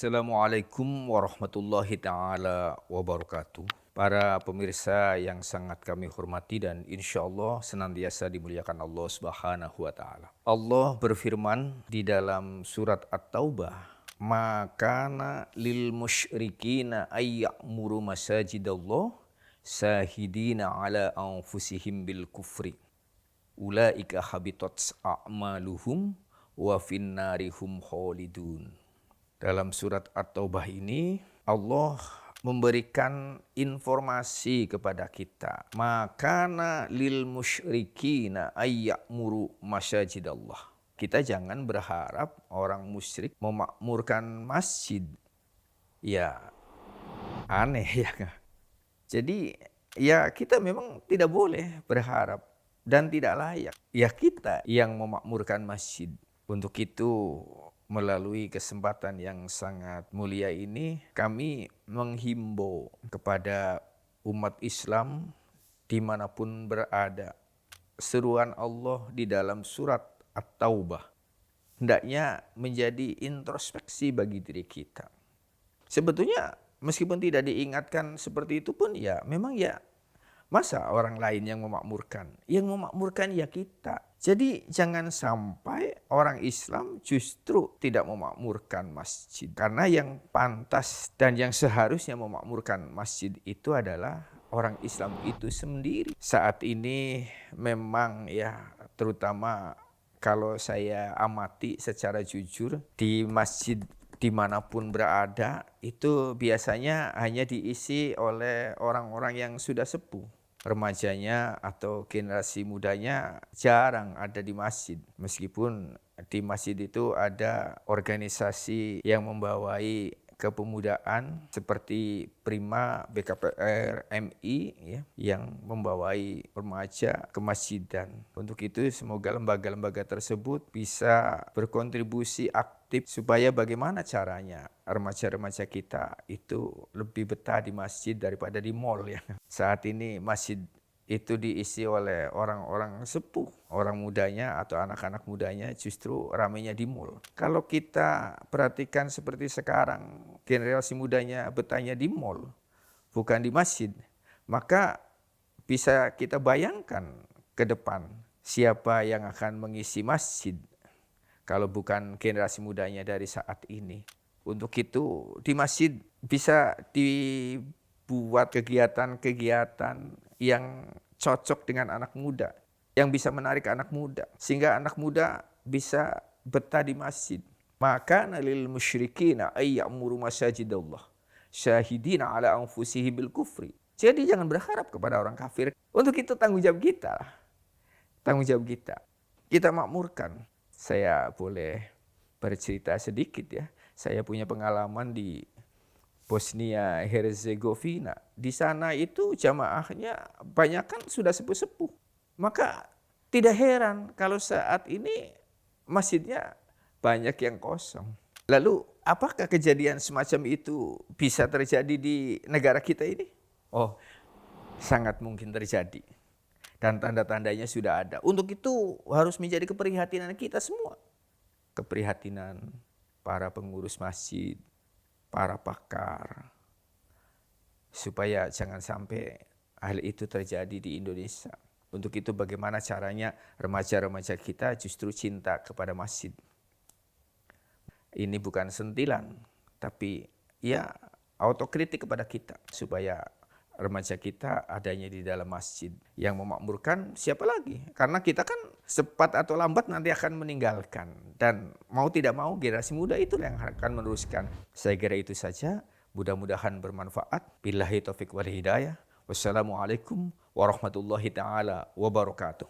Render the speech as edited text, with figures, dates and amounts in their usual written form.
Assalamualaikum warahmatullahi taala wabarakatuh. Para pemirsa yang sangat kami hormati dan insya Allah senantiasa dimuliakan Allah Subhanahu wa taala. Allah berfirman di dalam surat At-Taubah, "Makana lil musyrikina ayya'muru masajidallah sahidina ala anfusihim bil kufri. Ulaika habitat a'maluhum wa finnarihum khalidun." Dalam surat At-Taubah ini Allah memberikan informasi kepada kita. Makana lil musyrikina ayya'muru masajidallah. Kita jangan berharap orang musyrik memakmurkan masjid. Ya aneh ya. Jadi ya kita memang tidak boleh berharap dan tidak layak. Ya kita yang memakmurkan masjid. Untuk itu melalui kesempatan yang sangat mulia ini, kami menghimbau kepada umat Islam dimanapun berada. Seruan Allah di dalam surat At-Taubah hendaknya menjadi introspeksi bagi diri kita. Sebetulnya meskipun tidak diingatkan seperti itu pun ya memang ya masa orang lain yang memakmurkan? Yang memakmurkan ya kita. Jadi jangan sampai orang Islam justru tidak memakmurkan masjid. Karena yang pantas dan yang seharusnya memakmurkan masjid itu adalah orang Islam itu sendiri. Saat ini memang ya terutama kalau saya amati secara jujur di masjid dimanapun berada itu biasanya hanya diisi oleh orang-orang yang sudah sepuh. Remajanya atau generasi mudanya jarang ada di masjid. Meskipun di masjid itu ada organisasi yang membawai kepemudaan seperti Prima, BKPR, MI ya, yang membawai remaja ke masjid. Dan untuk itu semoga lembaga-lembaga tersebut bisa berkontribusi aktif supaya bagaimana caranya remaja-remaja kita itu lebih betah di masjid daripada di mall ya. Saat ini masjid itu diisi oleh orang-orang sepuh, orang mudanya atau anak-anak mudanya justru ramainya di mall. Kalau kita perhatikan seperti sekarang, generasi mudanya betahnya di mall, bukan di masjid, maka bisa kita bayangkan ke depan siapa yang akan mengisi masjid kalau bukan generasi mudanya dari saat ini. Untuk itu di masjid bisa dibuat kegiatan-kegiatan yang cocok dengan anak muda, yang bisa menarik anak muda, sehingga anak muda bisa betah di masjid. Maka lil musyrikina ayya'muru masajidallah syahidina ala anfusihim bil kufri. Jadi jangan berharap kepada orang kafir. Untuk itu tanggung jawab kita. Tanggung jawab kita. Kita makmurkan. Saya boleh bercerita sedikit ya. Saya punya pengalaman di Bosnia Herzegovina. Di sana itu jamaahnya banyak kan sudah sepuh-sepuh. Maka tidak heran kalau saat ini masjidnya banyak yang kosong. Lalu apakah kejadian semacam itu bisa terjadi di negara kita ini? Oh, sangat mungkin terjadi. Dan tanda-tandanya sudah ada. Untuk itu harus menjadi keprihatinan kita semua. Keprihatinan para pengurus masjid, para pakar, supaya jangan sampai hal itu terjadi di Indonesia. Untuk itu bagaimana caranya remaja-remaja kita justru cinta kepada masjid. Ini bukan sentilan, tapi ya autokritik kepada kita supaya remaja kita adanya di dalam masjid. Yang memakmurkan siapa lagi? Karena kita kan cepat atau lambat nanti akan meninggalkan. Dan mau tidak mau generasi muda itu yang akan meneruskan. Saya kira itu saja. Mudah-mudahan bermanfaat. Billahi taufiq wal hidayah. Wassalamualaikum warahmatullahi taala wabarakatuh.